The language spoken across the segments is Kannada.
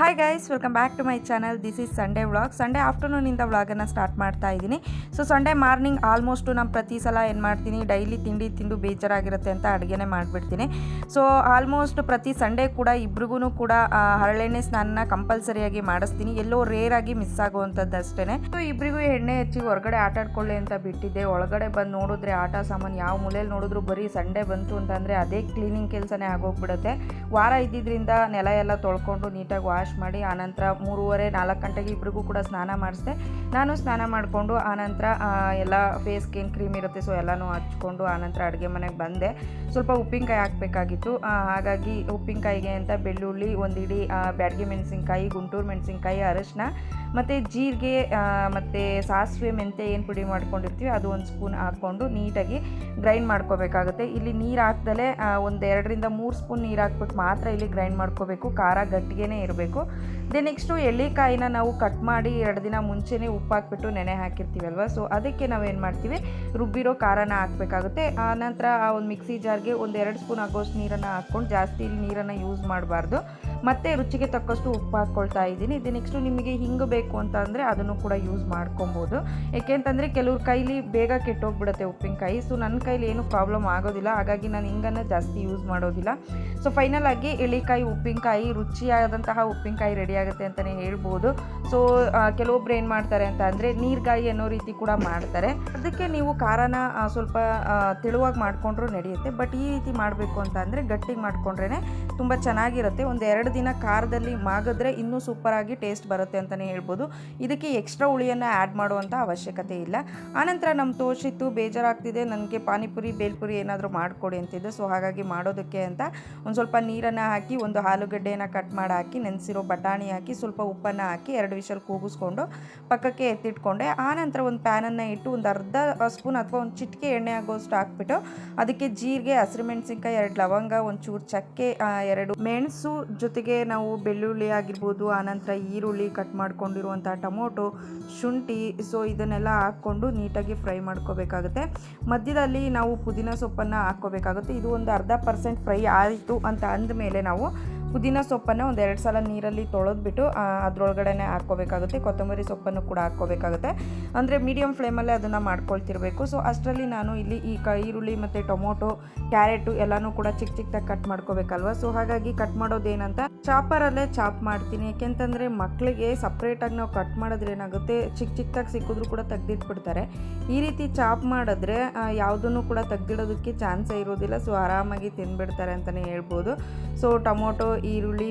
Hi guys, welcome back to my channel. This is Sunday vlog. Sunday ಆಫ್ಟರ್ನೂನಿಂದ ವ್ಲಾಗನ್ನು ಸ್ಟಾರ್ಟ್ ಮಾಡ್ತಾ ಇದ್ದೀನಿ. ಸೊ ಸಂಡೇ ಮಾರ್ನಿಂಗ್ ಆಲ್ಮೋಸ್ಟು ನಾನು ಪ್ರತಿ ಸಲ ಏನು ಮಾಡ್ತೀನಿ, ಡೈಲಿ ತಿಂಡಿ ತಿಂದು ಬೇಜಾರಾಗಿರುತ್ತೆ ಅಂತ ಅಡುಗೆನೇ ಮಾಡಿಬಿಡ್ತೀನಿ. ಸೊ ಆಲ್ಮೋಸ್ಟ್ ಪ್ರತಿ ಸಂಡೇ ಕೂಡ ಇಬ್ರಿಗೂ ಕೂಡ ಹರಳೆಣ್ಣೆ ಸ್ನಾನ ಕಂಪಲ್ಸರಿಯಾಗಿ ಮಾಡಿಸ್ತೀನಿ. ಎಲ್ಲೋ ರೇರಾಗಿ ಮಿಸ್ ಆಗುವಂಥದ್ದು ಅಷ್ಟೇ. ಸೊ ಇಬ್ಬರಿಗೂ ಎಣ್ಣೆ ಹಚ್ಚಿ ಹೊರಗಡೆ ಆಟ ಆಡ್ಕೊಳ್ಳಿ ಅಂತ ಬಿಟ್ಟಿದ್ದೆ. ಒಳಗಡೆ ಬಂದು ನೋಡಿದ್ರೆ ಆಟ ಸಾಮಾನು ಯಾವ ಮೂಲೆಯಲ್ಲಿ ನೋಡಿದ್ರು ಬರೀ ಸಂಡೇ ಬಂತು ಅಂತಂದರೆ ಅದೇ ಕ್ಲೀನಿಂಗ್ ಕೆಲಸನೇ ಆಗೋಗ್ಬಿಡುತ್ತೆ. ವಾರ ಇದ್ದಿದ್ದರಿಂದ ನೆಲ ಎಲ್ಲ ತೊಳ್ಕೊಂಡು ನೀಟಾಗಿ ವಾಶ್ ಮಾಡಿ ಆನಂತರ 3:30-4 ಗಂಟೆಗೆ ಇಬ್ಬರಿಗೂ ಕೂಡ ಸ್ನಾನ ಮಾಡಿಸಿದೆ. ನಾನು ಸ್ನಾನ ಮಾಡಿಕೊಂಡು ಆನಂತರ ಎಲ್ಲ ಫೇಸ್ಗೆ ಏನು ಕ್ರೀಮ್ ಇರುತ್ತೆ ಸೊ ಎಲ್ಲನೂ ಹಚ್ಕೊಂಡು ಆನಂತರ ಅಡುಗೆ ಮನೆಗೆ ಬಂದೆ. ಸ್ವಲ್ಪ ಉಪ್ಪಿನಕಾಯಿ ಹಾಕಬೇಕಾಗಿತ್ತು. ಹಾಗಾಗಿ ಉಪ್ಪಿನಕಾಯಿಗೆ ಅಂತ ಬೆಳ್ಳುಳ್ಳಿ, ಒಂದು ಇಡೀ ಬ್ಯಾಡಗಿ ಮೆಣಸಿನ್ಕಾಯಿ, ಗುಂಟೂರು ಮೆಣಸಿನ್ಕಾಯಿ, ಅರಶಿನ ಮತ್ತು ಜೀರಿಗೆ ಮತ್ತು ಸಾಸಿವೆ, ಮೆಂತ್ಯ ಏನು ಪುಡಿ ಮಾಡ್ಕೊಂಡಿರ್ತೀವಿ ಅದು 1 ಸ್ಪೂನ್ ಹಾಕ್ಕೊಂಡು ನೀಟಾಗಿ ಗ್ರೈಂಡ್ ಮಾಡ್ಕೋಬೇಕಾಗುತ್ತೆ. ಇಲ್ಲಿ ನೀರು ಹಾಕ್ದಲೇ 2-3 ಸ್ಪೂನ್ ನೀರು ಹಾಕ್ಬಿಟ್ಟು ಮಾತ್ರ ಇಲ್ಲಿ ಗ್ರೈಂಡ್ ಮಾಡ್ಕೋಬೇಕು. ಖಾರ ಗಟ್ಟಿಗೆ ಇರಬೇಕು. ನೆಕ್ಸ್ಟು ಎಳ್ಳಿಕಾಯಿನ ನಾವು ಕಟ್ ಮಾಡಿ 2 ದಿನ ಮುಂಚೆನೇ ಉಪ್ಪು ಹಾಕ್ಬಿಟ್ಟು ನೆನೆ ಹಾಕಿರ್ತೀವಲ್ವ, ಸೊ ಅದಕ್ಕೆ ನಾವೇನು ಮಾಡ್ತೀವಿ, ರುಬ್ಬಿರೋ ಖಾರನ ಹಾಕಬೇಕಾಗುತ್ತೆ. ಆನಂತರ ಒಂದು ಮಿಕ್ಸಿ ಜಾರ್ಗೆ 1-2 ಸ್ಪೂನ್ ಆಗೋಷ್ಟು ನೀರನ್ನು ಹಾಕ್ಕೊಂಡು, ಜಾಸ್ತಿ ಇಲ್ಲಿ ನೀರನ್ನು ಯೂಸ್ ಮಾಡಬಾರ್ದು. ಮತ್ತು ರುಚಿಗೆ ತಕ್ಕಷ್ಟು ಉಪ್ಪು ಹಾಕ್ಕೊಳ್ತಾ ಇದ್ದೀನಿ. ಇದು ನೆಕ್ಸ್ಟು ನಿಮಗೆ ಹಿಂಗೆ ಬೇಕು ಅಂತ ಅಂದರೆ ಅದನ್ನು ಕೂಡ ಯೂಸ್ ಮಾಡ್ಕೊಬೋದು. ಏಕೆಂತಂದರೆ ಕೆಲವ್ರ ಕೈಲಿ ಬೇಗ ಕೆಟ್ಟೋಗ್ಬಿಡುತ್ತೆ ಉಪ್ಪಿನಕಾಯಿ. ಸೊ ನನ್ನ ಕೈಲಿ ಏನೂ ಪ್ರಾಬ್ಲಮ್ ಆಗೋದಿಲ್ಲ, ಹಾಗಾಗಿ ನಾನು ಹಿಂಗನ್ನು ಜಾಸ್ತಿ ಯೂಸ್ ಮಾಡೋದಿಲ್ಲ. ಸೊ ಫೈನಲ್ ಆಗಿ ಎಳ್ಳಿಕಾಯಿ ಉಪ್ಪಿನಕಾಯಿ, ರುಚಿಯಾದಂತಹ ಉಪ್ಪಿನಕಾಯಿ ರೆಡಿ ಆಗುತ್ತೆ ಅಂತಲೇ ಹೇಳ್ಬೋದು. ಸೊ ಕೆಲವೊಬ್ರು ಏನು ಮಾಡ್ತಾರೆ ಅಂತ ಅಂದರೆ ನೀರ್ಗಾಯಿ ಅನ್ನೋ ರೀತಿ ಕೂಡ ಮಾಡ್ತಾರೆ. ಅದಕ್ಕೆ ನೀವು ಖಾರನ ಸ್ವಲ್ಪ ತೆಳುವಾಗಿ ಮಾಡಿಕೊಂಡ್ರೂ ನಡೆಯುತ್ತೆ. ಬಟ್ ಈ ರೀತಿ ಮಾಡಬೇಕು ಅಂತ ಅಂದರೆ ಗಟ್ಟಿಗೆ ಮಾಡಿಕೊಂಡ್ರೇ ತುಂಬ ಚೆನ್ನಾಗಿರುತ್ತೆ. 1-2 ದಿನ ಖಾರದಲ್ಲಿ ಮಾಗಿದ್ರೆ ಇನ್ನೂ ಸೂಪರಾಗಿ ಟೇಸ್ಟ್ ಬರುತ್ತೆ ಅಂತಲೇ ಹೇಳ್ಬೋದು. ಇದಕ್ಕೆ ಎಕ್ಸ್ಟ್ರಾ ಹುಳಿಯನ್ನು ಆ್ಯಡ್ ಮಾಡುವಂಥ ಅವಶ್ಯಕತೆ ಇಲ್ಲ. ಆನಂತರ ನಮ್ಮ ತೋಷಿತ್ತು ಬೇಜಾರಾಗ್ತಿದೆ, ನನಗೆ ಪಾನಿಪುರಿ ಬೇಲ್ಪುರಿ ಏನಾದರೂ ಮಾಡಿಕೊಡಿ ಅಂತಿದ್ದೆ. ಸೊ ಹಾಗಾಗಿ ಮಾಡೋದಕ್ಕೆ ಅಂತ ಒಂದು ಸ್ವಲ್ಪ ನೀರನ್ನು ಹಾಕಿ, ಒಂದು ಆಲೂಗಡ್ಡೆಯನ್ನು ಕಟ್ ಮಾಡಿ ಹಾಕಿ, ನೆನೆಸಿರೋ ಬಟಾಣಿ ಹಾಕಿ, ಸ್ವಲ್ಪ ಉಪ್ಪನ್ನು ಹಾಕಿ 2 ವಿಷಲ್ ಕೂಗಿಸ್ಕೊಂಡು ಪಕ್ಕಕ್ಕೆ ಎತ್ತಿಟ್ಕೊಂಡೆ. ಆನಂತರ ಒಂದು ಪ್ಯಾನನ್ನು ಇಟ್ಟು ಒಂದು ಅರ್ಧ ಸ್ಪೂನ್ ಅಥವಾ ಒಂದು ಚಿಟಿಕೆ ಎಣ್ಣೆ ಆಗೋಷ್ಟು ಹಾಕ್ಬಿಟ್ಟು ಅದಕ್ಕೆ ಜೀರಿಗೆ, ಹಸಿರುಮೆಣಸಿನ್ಕಾಯಿ, 2 ಲವಂಗ, ಒಂಚೂರು ಚಕ್ಕೆ, 2 ಮೆಣಸು, ಜೊತೆಗೆ ನಾವು ಬೆಳ್ಳುಳ್ಳಿ ಆಗಿರ್ಬೋದು, ಆನಂತರ ಈರುಳ್ಳಿ, ಕಟ್ ಮಾಡ್ಕೊಂಡಿರುವಂಥ ಟೊಮೊಟೊ, ಶುಂಠಿ, ಸೊ ಇದನ್ನೆಲ್ಲ ಹಾಕ್ಕೊಂಡು ನೀಟಾಗಿ ಫ್ರೈ ಮಾಡ್ಕೋಬೇಕಾಗುತ್ತೆ. ಮಧ್ಯದಲ್ಲಿ ನಾವು ಪುದೀನ ಸೊಪ್ಪನ್ನು ಹಾಕ್ಕೋಬೇಕಾಗುತ್ತೆ. ಇದು ಒಂದು 0.5% ಫ್ರೈ ಆಯಿತು ಅಂತ ಅಂದಮೇಲೆ ನಾವು ಪುದೀನ ಸೊಪ್ಪನ್ನು 1-2 ಸಲ ನೀರಲ್ಲಿ ತೊಳೆದ್ಬಿಟ್ಟು ಅದರೊಳಗಡೆನೆ ಹಾಕ್ಕೋಬೇಕಾಗುತ್ತೆ. ಕೊತ್ತಂಬರಿ ಸೊಪ್ಪನ್ನು ಕೂಡ ಹಾಕ್ಕೋಬೇಕಾಗುತ್ತೆ. ಅಂದರೆ ಮೀಡಿಯಮ್ ಫ್ಲೇಮಲ್ಲೇ ಅದನ್ನು ಮಾಡ್ಕೊಳ್ತಿರಬೇಕು. ಸೊ ಅಷ್ಟರಲ್ಲಿ ನಾನು ಇಲ್ಲಿ ಈರುಳ್ಳಿ ಮತ್ತು ಟೊಮೊಟೊ, ಕ್ಯಾರೆಟು ಎಲ್ಲನೂ ಕೂಡ ಚಿಕ್ಕ ಚಿಕ್ಕದಾಗಿ ಕಟ್ ಮಾಡ್ಕೋಬೇಕಲ್ವ. ಸೊ ಹಾಗಾಗಿ ಕಟ್ ಮಾಡೋದೇನಂತ ಚಾಪರಲ್ಲೇ ಚಾಪ್ ಮಾಡ್ತೀನಿ. ಯಾಕೆಂತಂದರೆ ಮಕ್ಕಳಿಗೆ ಸಪ್ರೇಟಾಗಿ ನಾವು ಕಟ್ ಮಾಡಿದ್ರೆ ಏನಾಗುತ್ತೆ, ಚಿಕ್ಕ ಚಿಕ್ಕದಾಗಿ ಸಿಕ್ಕಿದ್ರು ಕೂಡ ತೆಗ್ದಿಟ್ಬಿಡ್ತಾರೆ. ಈ ರೀತಿ ಚಾಪ್ ಮಾಡಿದ್ರೆ ಯಾವುದನ್ನು ಕೂಡ ತೆಗ್ದಿಡೋದಕ್ಕೆ ಚಾನ್ಸೇ ಇರೋದಿಲ್ಲ. ಸೊ ಆರಾಮಾಗಿ ತಿಂದ್ಬಿಡ್ತಾರೆ ಅಂತಲೇ ಹೇಳ್ಬೋದು. ಸೊ ಟೊಮೊಟೊ, ಈರುಳ್ಳಿ,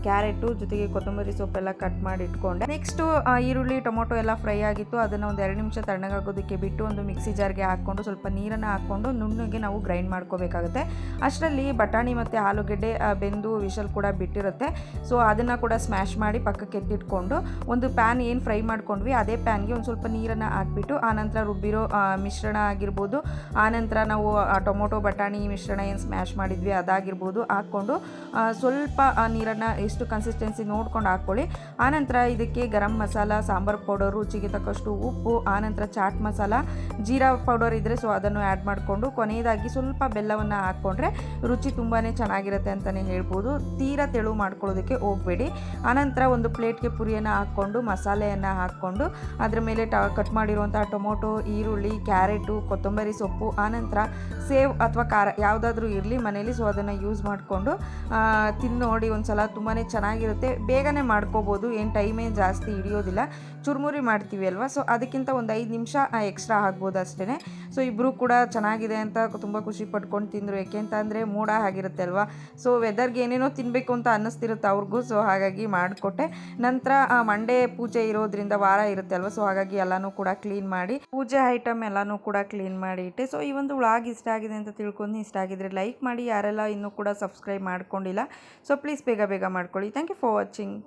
ಕ್ಯಾರೆಟು ಜೊತೆಗೆ ಕೊತ್ತಂಬರಿ ಸೊಪ್ಪೆಲ್ಲ ಕಟ್ ಮಾಡಿ ಇಟ್ಕೊಂಡೆ. ನೆಕ್ಸ್ಟು ಈರುಳ್ಳಿ, ಟೊಮೊಟೊ ಎಲ್ಲ ಫ್ರೈ ಆಗಿತ್ತು. ಅದನ್ನು 2 ನಿಮಿಷ ತಣ್ಣಗಾಗೋದಕ್ಕೆ ಬಿಟ್ಟು ಒಂದು ಮಿಕ್ಸಿ ಜಾರ್ಗೆ ಹಾಕ್ಕೊಂಡು ಸ್ವಲ್ಪ ನೀರನ್ನು ಹಾಕ್ಕೊಂಡು ನುಣ್ಣಗೆ ನಾವು ಗ್ರೈಂಡ್ ಮಾಡ್ಕೋಬೇಕಾಗುತ್ತೆ. ಅಷ್ಟರಲ್ಲಿ ಬಟಾಣಿ ಮತ್ತು ಆಲೂಗಡ್ಡೆ ಬೆಂದು ವಿಷಲ್ ಕೂಡ ಬಿಟ್ಟಿರುತ್ತೆ. ಸೊ ಅದನ್ನು ಕೂಡ ಸ್ಮ್ಯಾಶ್ ಮಾಡಿ ಪಕ್ಕಕ್ಕೆ ಎತ್ತಿಟ್ಕೊಂಡು ಒಂದು ಪ್ಯಾನ್ ಏನು ಫ್ರೈ ಮಾಡ್ಕೊಂಡ್ವಿ ಅದೇ ಪ್ಯಾನ್ಗೆ ಒಂದು ಸ್ವಲ್ಪ ನೀರನ್ನು ಹಾಕ್ಬಿಟ್ಟು ಆನಂತರ ರುಬ್ಬಿರೋ ಮಿಶ್ರಣ ಆಗಿರ್ಬೋದು, ಆನಂತರ ನಾವು ಟೊಮೊಟೊ ಬಟಾಣಿ ಮಿಶ್ರಣ ಏನು ಸ್ಮ್ಯಾಶ್ ಮಾಡಿದ್ವಿ ಅದಾಗಿರ್ಬೋದು ಹಾಕ್ಕೊಂಡು ಸ್ವಲ್ಪ ನೀರನ್ನು ಎಷ್ಟು ಕನ್ಸಿಸ್ಟೆನ್ಸಿ ನೋಡ್ಕೊಂಡು ಹಾಕ್ಕೊಳ್ಳಿ. ಆನಂತರ ಇದಕ್ಕೆ ಗರಂ ಮಸಾಲ, ಸಾಂಬಾರು ಪೌಡರ್, ರುಚಿಗೆ ತಕ್ಕಷ್ಟು ಉಪ್ಪು, ಆನಂತರ ಚಾಟ್ ಮಸಾಲ, ಜೀರಾ ಪೌಡರ್ ಇದ್ದರೆ ಸೊ ಅದನ್ನು ಆ್ಯಡ್ ಮಾಡಿಕೊಂಡು ಕೊನೆಯದಾಗಿ ಸ್ವಲ್ಪ ಬೆಲ್ಲವನ್ನು ಹಾಕ್ಕೊಂಡ್ರೆ ರುಚಿ ತುಂಬಾ ಚೆನ್ನಾಗಿರುತ್ತೆ ಅಂತಲೇ ಹೇಳ್ಬೋದು. ತೀರಾ ತೆಳು ಮಾಡ್ಕೊಳ್ಳೋದಕ್ಕೆ ಹೋಗಬೇಡಿ. ಆನಂತರ ಒಂದು ಪ್ಲೇಟ್ಗೆ ಪುರಿಯನ್ನು ಹಾಕ್ಕೊಂಡು ಮಸಾಲೆಯನ್ನು ಹಾಕ್ಕೊಂಡು ಅದ್ರ ಮೇಲೆ ಕಟ್ ಮಾಡಿರುವಂಥ ಟೊಮೊಟೊ, ಈರುಳ್ಳಿ, ಕ್ಯಾರೆಟು, ಕೊತ್ತಂಬರಿ ಸೊಪ್ಪು, ಆನಂತರ ಸೇವ್ ಅಥವಾ ಖಾರ ಯಾವುದಾದ್ರೂ ಇರಲಿ ಮನೇಲಿ, ಸೊ ಅದನ್ನು ಯೂಸ್ ಮಾಡಿಕೊಂಡು ತಿಂದು ನೋಡಿ ಒಂದ್ಸಲ. ತುಂಬಾ ಚೆನ್ನಾಗಿರುತ್ತೆ, ಬೇಗನೆ ಮಾಡ್ಕೋಬೋದು, ಏನು ಟೈಮೇ ಜಾಸ್ತಿ ಹಿಡಿಯೋದಿಲ್ಲ. ಚುರುಮುರಿ ಮಾಡ್ತೀವಿ ಅಲ್ವಾ, ಸೊ ಅದಕ್ಕಿಂತ ಒಂದು 5 ನಿಮಿಷ ಎಕ್ಸ್ಟ್ರಾ ಆಗ್ಬೋದು ಅಷ್ಟೇ. ಸೊ ಇಬ್ಬರು ಕೂಡ ಚೆನ್ನಾಗಿದೆ ಅಂತ ತುಂಬ ಖುಷಿ ಪಟ್ಕೊಂಡು ತಿಂದರು. ಏಕೆಂತ ಅಂದರೆ ಮೋಡ ಆಗಿರುತ್ತೆ ಅಲ್ವಾ, ಸೊ ವೆದರ್ಗೆ ಏನೇನೋ ತಿನ್ನಬೇಕು ಅಂತ ಅನ್ನಿಸ್ತಿರುತ್ತೆ ಅವ್ರಿಗೂ. ಸೊ ಹಾಗಾಗಿ ಮಾಡಿಕೊಟ್ಟೆ. ನಂತರ ಮಂಡೇ ಪೂಜೆ ಇರೋದ್ರಿಂದ ವಾರ ಇರುತ್ತೆ ಅಲ್ವಾ, ಸೊ ಹಾಗಾಗಿ ಎಲ್ಲನೂ ಕೂಡ ಕ್ಲೀನ್ ಮಾಡಿ ಪೂಜೆ ಐಟಮ್ ಎಲ್ಲನೂ ಕೂಡ ಕ್ಲೀನ್ ಮಾಡಿ ಇಟ್ಟೆ. ಸೊ ಈ ಒಂದು ವ್ಲಾಗ್ ಇಷ್ಟ ಆಗಿದೆ ಅಂತ ತಿಳ್ಕೊಂಡು, ಇಷ್ಟ ಆಗಿದ್ರೆ ಲೈಕ್ ಮಾಡಿ. ಯಾರೆಲ್ಲ ಇನ್ನೂ ಕೂಡ ಸಬ್ಸ್ಕ್ರೈಬ್ ಮಾಡ್ಕೊಂಡಿಲ್ಲ ಸೊ ಪ್ಲೀಸ್ ಬೇಗ ಬೇಗ ಮಾಡ್ಕೊಳ್ಳಿ. Thank you for watching.